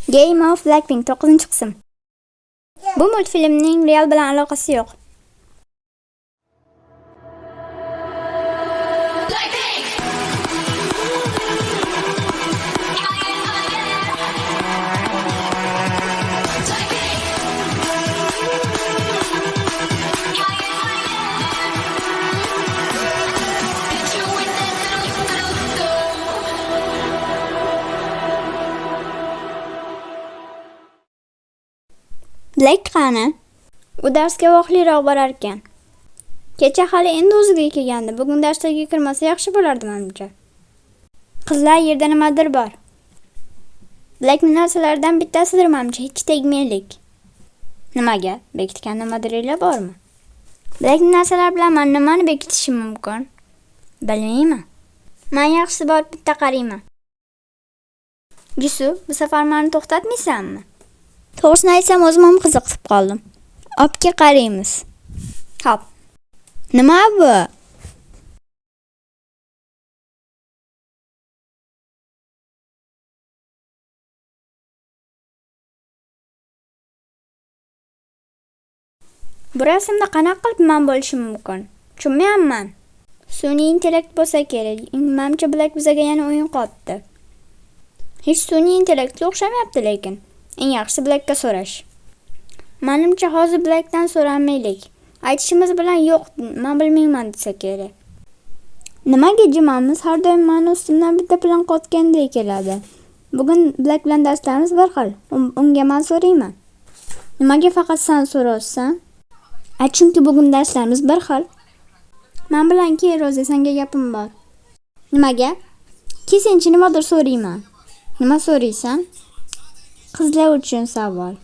Game of Blackpink 9-qism. Bu multfilmning real bilan aloqasi yo'q. Black qani? U darsga vaqtliroq borar ekan. Kecha hali endi o'ziga kelgandi. Bugun darsga kirmasa yaxshi bo'lardi menimcha. Qizlar, yerda nimadir bor. Blackning narsalaridan bittasidir menimcha, hech tegmaylik. Nimaga? Bekitgan nimadirlar bormi? Blackning narsalari bilan men nimani bekitishim mumkin? Bilmayman. Men yaxshisi borib bitta qarayman. Jisu, bu safar meni to'xtatmaysanmi? To'g'risini aytsam, o'zim ham qiziqib qoldim. Obke qaraymiz. Hop. Nima bu? Bu rasmda qanaqa qilib men bo'lishim mumkin? Tushunmayapman. Sun'iy intellekt bo'lsa kerak. Menimcha Black bizaga yana o'yin qotdi. Hech sun'iy intellektga o'xshamayapti lekin. Eng yaxshisi Blackka so'rash. Menimcha hozir Blackdan so'ramaylik. Aytishimiz bilan yo'q, men bilmayman desa kerak. Nimaga jimamiz? Har doim meni ustimdan bitta plan qotgandek keladi. Bugun Black bilan darslarimiz bir xil. Unga men so'rayman. Nimaga faqat sen so'raysan? Chunki bugun darslarimiz bir xil. Men bilan kel, Roza, senga gapim bor. Nimaga? Kesinchi nimadir so'rayman. Nima so'raysan? Qizlar uchun savol.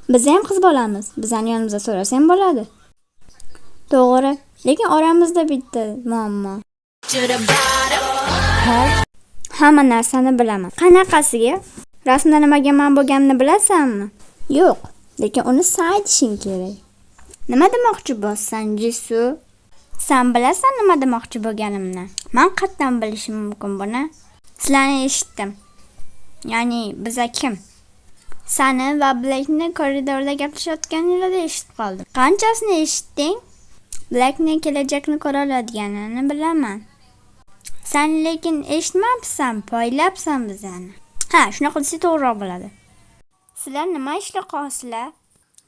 Biz ham qiz bolamiz. Bizning yonimizda so'rasang bo'ladi. To'g'ri, lekin oramizda bitta muammo. Hamma narsani bilaman. Qanaqasiga? Rasmda nimaga men bo'lganimni bilasanmi? Yo'q, lekin uni sen aytishing kerak. Nima demoqchi bo'lsan, Jisu? Sen bilasan nima demoqchi bo'lganimni? Men qatdan bilishim mumkin buni? Sizlarni eshitdim. Ya'ni biza kim? Sani va Blackni koridorda gaplashayotganinglarda eshitib qoldim. Qanchasini eshitding? Blackning kelajakni ko'ra oladiganini bilaman. Sen lekin eshitmabsan, poylabsan bizani. Ha, shunaqa desa to'g'riroq bo'ladi. Sizlar nima ishla qolsizlar?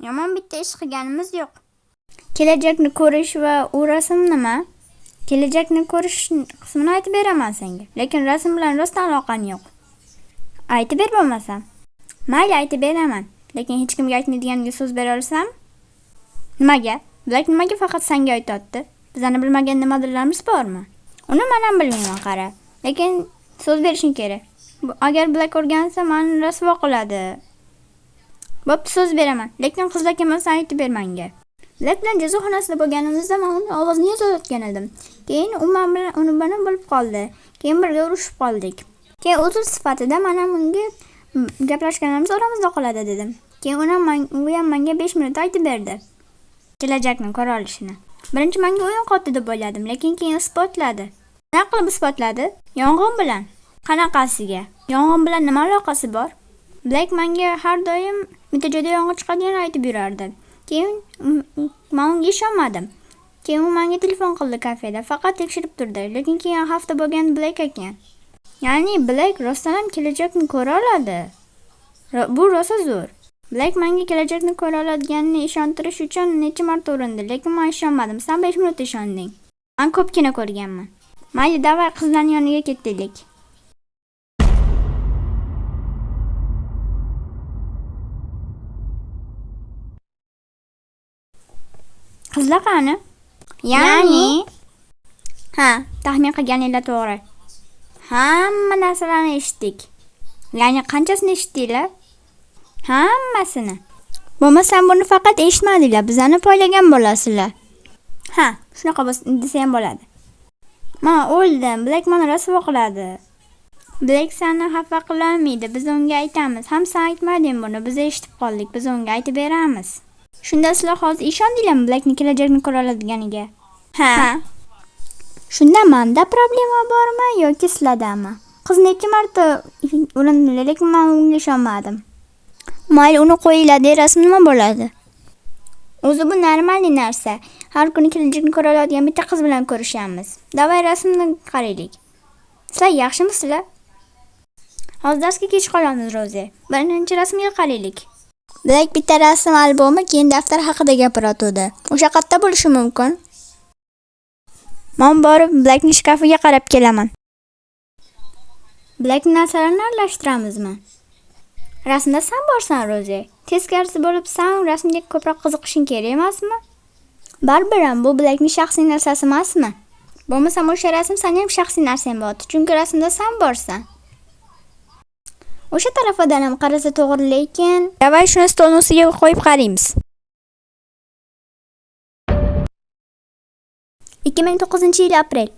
Yomon bitta ish qilganimiz yo'q. Kelajakni ko'rish va u rasm nima? Kelajakni ko'rish qismini aytib beraman senga. Lekin rasm bilan rostdan aloqam yo'q. Aytib ber bo'lmasam. Mayli, aytib beraman. Lekin hech kimga aytmaydiganiga so'z bera olsam? Nimaga? Black nimaga faqat senga aytayapti? Bizani bilmagan nimadirlarimiz bormi? Uni men ham bilmayman, qara. Lekin so'z berishing kerak. Agar Black o'rgansa, meni rasvo qiladi. Bo'pti, so'z beraman. Lekin qizlar kelmasa aytib ber menga. Black bilan jazoxonasida bo'lganimizda men uni ovozini yozayotgan edim. Keyin u men bilan uni bana bo'lib qoldi. Keyin birga urushib qoldik. Keyin o'z sifatida men ham unga gaplashganimiz oramizda qoladi dedim. Keyin u ham menga 5 minut aytib berdi. Kelajakni ko'ra olishini. Birinchi menga o'yin qotdi deb o'yladim, lekin keyin isbotladi. Nima qilib isbotladi? Yong'in bilan. Qanaqasiga? Yong'in bilan nima aloqasi bor? Black menga har doim bitta joyda yong'in chiqadiganini aytib yurardi. Keyin men unga ishonmadim. Keyin u menga telefon qildi kafeda, faqat tekshirib turdi, lekin keyin hafta bo'lgan Black ekan. Ya'ni Black rostdan ham kelajakni ko'ra oladi. Bu rosa zo'r. Black menga kelajakni ko'ra oladiganini ishontirish uchun necha marta urindi, lekin men ishonmadim. Sen 5 minut ishonding. Men ko'pgina ko'rganman. Mayli, davay qizlarning yoniga ketdik. Qizlar qani? Ya'ni taxmin qilganinglar to'g'ri. Hamma narsalarni eshitdik. Ya'ni qanchasini eshitdinglar? Hammasini. Bo'lmasam buni faqat eshitmadinglar, bizani poylagan bo'lasizlar. Shunaqa desa ham bo'ladi. Men o'ldim, Black meni rasvo qiladi. Black seni xafa qilolmaydi, biz unga aytamiz. Ham sen aytmading buni, biz eshitib qoldik, biz unga aytib beramiz. Shunda sizlar hozir ishondinglarmi Blackni kelajakni ko'ra oladiganiga? Shunda menda problema bormi yoki sizlardami? Qiz necha marta urindi, lekin men unga ishonmadim. Mayli, uni qo'yiladi, rasm nima bo'ladi? O'zi bu normalniy narsa. Har kuni kelajakni ko'ra oladigan bitta qiz bilan ko'rishamiz. Davay rasmni qaraylik. Sizlar yaxshimisizlar? Hozir darsga kech qolamiz, Roze. Birinchi rasmga qaraylik. Black bitta rasm albomi, keyin daftar haqida gapiradi. O'sha qayerda bo'lishi mumkin? Men borib Blackning shkafiga qarab kelaman. Black narsalarini aralashtiramizmi? Rasmda sen borsan, Roze. Teskarisi bo'lib, sen rasmga ko'proq qiziqishing kerak emasmi? Baribir ham bu Blackning shaxsiy narsasi emasmi? Bo'lmasa o'sha rasm sening ham shaxsiy narsang bo'ladi, chunki rasmda sen borsan. O'sha tarafidan ham qarasa to'g'ri, lekin davay shuni stolning ustiga qo'yib qaraymiz. 2009-yil aprel.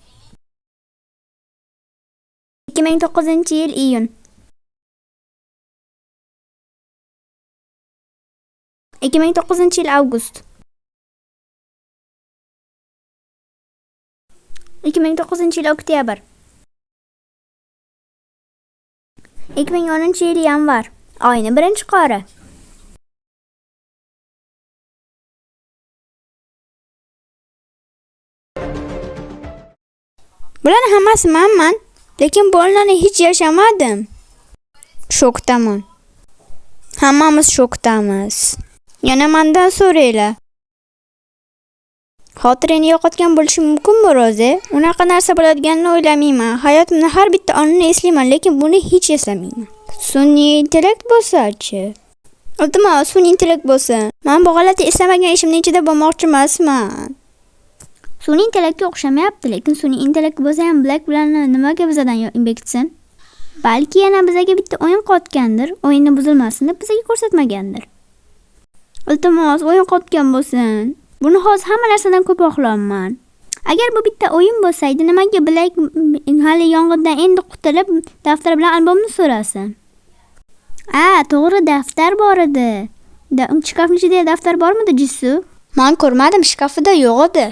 2009-yil iyun. 2009-yil avgust. 2009-yil oktyabr. 2010-yil yanvar. Oyning birinchi qori. Bularning hammasi menman, lekin bolalarni hech yashamadim. Shokdaman. Hammamiz shokdamiz. Yana mendan so'raylar. Xotirini yo'qotgan bo'lishi mumkinmi, Roze? Unaqa narsa bo'ladiganini o'ylamayman. Hayotimni har bitta onini eslayman, lekin buni hech eslamayman. Sun'iy intellekt bo'lsa-chi? Iltimos, sun'iy intellekt bo'lsin. Men bu g'alati eslamagan ishimning ichida bo'lmoqchi emasman. Sun'iy intellektga o'xshamayapti, lekin sun'iy intellekt bo'lsa ham Black bilan nimaga bizadan bekitsin? Balki yana bizga bitta o'yin qotgandir, o'yinni buzilmasin deb bizga ko'rsatmagandir. Iltimos, o'yin qotgan bo'lsin. Buni hozir hamma narsadan ko'p xohlaman. Agar bu bitta o'yin bo'lsaydi, nimaga Black hali yong'indan endi qutulib, daftar bilan albomni so'rasin? To'g'ri, daftar bor edi. Shkafning ichida daftar bormidi, Jisu? Men ko'rmadim, shkafida yo'q edi.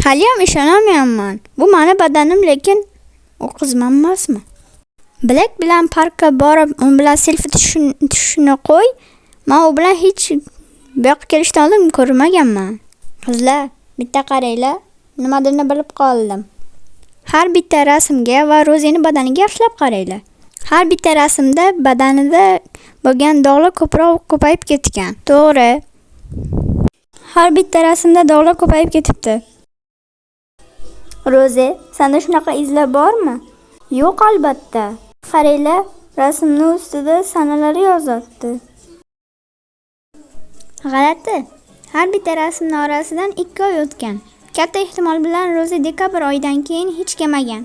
Hali ham ishonmayapman. Bu meni badanim, lekin u qizman emasmi? Black bilan parkka borib, u bilan selfie tushishni qo'y. Men u bilan hech bu yoqqa kelishdan oldin ko'rmaganman. Qizlar, bitta qaranglar, nimadirni bilib qoldim. Har bitta rasmga va Rozening badaniga yaxshilab qaranglar. Har bitta rasmda badanida bo'lgan dog'lar ko'payib ketgan. To'g'ri. Har bitta rasmda dog'lar ko'payib ketibdi. Roze, senda shunaqa izlar bormi? Yo'q, albatta. Qaranglar, rasmning ustida sanalar yozildi. G'alati. Har bitta rasmning orasidan 2 oy o'tgan. Katta ehtimol bilan Roze dekabr oyidan keyin hech kelmagan.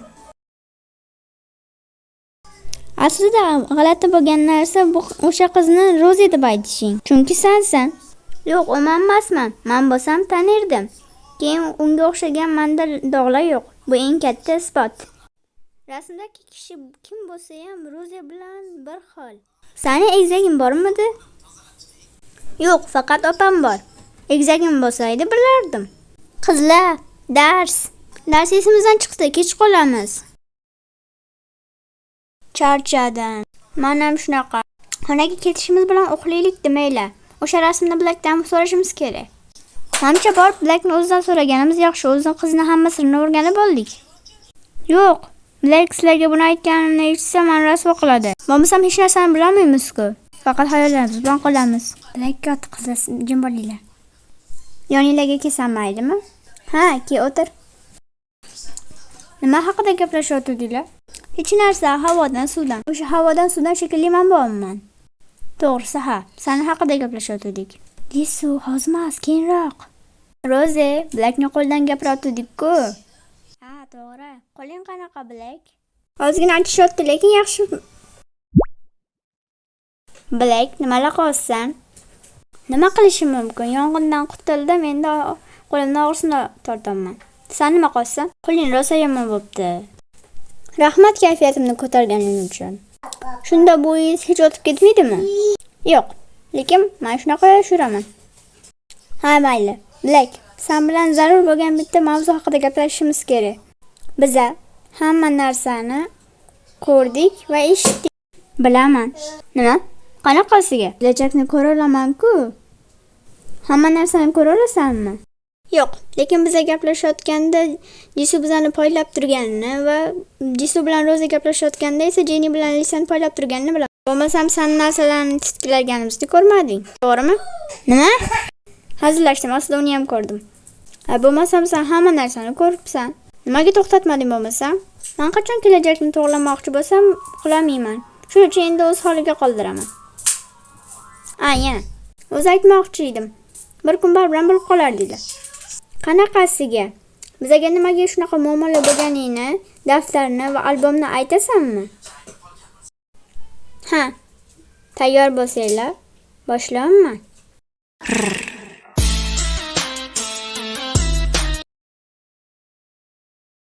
Aslida g'alati bo'lgan narsa bu o'sha qizni Roze deb aytishing. Chunki sensan. Yo'q, u men emasman. Men bo'lsam tanirdim. Keyin unga o'xshagan menda dog'lar yo'q. Bu eng katta isbot. Rasmdagi kishi kim bo'lsa ham Roze bilan bir xil. Sani egzaging bormidi? Yo'q, faqat opam bor. Egzagim bo'lsaydi bilardim. Qizlar, dars esimizdan chiqdi, kech qolamiz. Charchadim. Men ham shunaqa. Xonaga ketishimiz bilan uxlaylik demanglar. O'sha rasmni Blackdan so'rashimiz kerak. Hamcha borib Blackni o'zidan so'raganimiz yaxshi. O'zining qizining hamma sirini o'rganib oldik. Yo'q, Black sizlarga buni aytganimni eshitsa, men rasvo qiladi. Bo'lmasam hech narsani bilmaymiz-ku. Faqat xayollarimiz bilan qolamiz. Blackga ot qizlar, jim bo'linglar. Yoninglarga kelsam maylimi? Ha, kel o'tir. Nima haqida gaplashayotdinglar? Hech narsa, havodan, suvdan. O'sha havodan, suvdan shekilli men borman. To'g'risi, ha, seni haqida gaplashayotdik. Lisu, hozir emas, keyinroq. Roze, Blackning qo'lidan gapirayotdik-ku. Ha, to'g'ri. Qo'ling qanaqa, Black? Ozgina aytishyapti, lekin yaxshi. Black, nimalar qilsan? Nima qilishim mumkin? Yong'indan qutuldim, endi qo'limdan og'risini tortaman. Sen nima qilsan? Qo'ling rosa yomon bo'pti. Rahmat kayfiyatimni ko'targaning uchun. Shunda bo'yingiz hech o'tib ketmaydimi? Yo'q, lekin men shunaqa yashiraman. Ha, mayli. Black, sen bilan zarur bo'lgan bitta mavzu haqida gaplashishimiz kerak. Biz hamma narsani ko'rdik va eshitdik. Bilaman. Nima? Qanaqasiga? Kelajakni ko'ra olaman-ku. Hamma narsani ko'ra olasanmi? Yo'q, lekin biza gaplashayotganda Jisu bizani poylab turganini va Jisu bilan Roza gaplashayotganda esa Jenny bilan Lisani poylab turganini bilaman. Bo'lmasam sen narsalarni titkilagimizni ko'rmading, to'g'rimi? Nima? Hazillashdim, aslida uni ham ko'rdim. Bo'lmasam sen hamma narsani ko'ribsan. Nimaga to'xtatmading bo'lmasam? Men qachon kelajakni to'g'rilamoqchi bo'lsam, qilolmayman. Shuning uchun endi o'z holiga qoldiraman. Yana. O'zi aytmoqchi edim. Bir kun barbilan bo'lib qolar dedi. Qanaqasiga? Bizaga nimaga shunaqa muammolar bo'lganini, daftarni va albomni aytasanmi? Ha. Tayyor bo'lsanglar, boshlayman.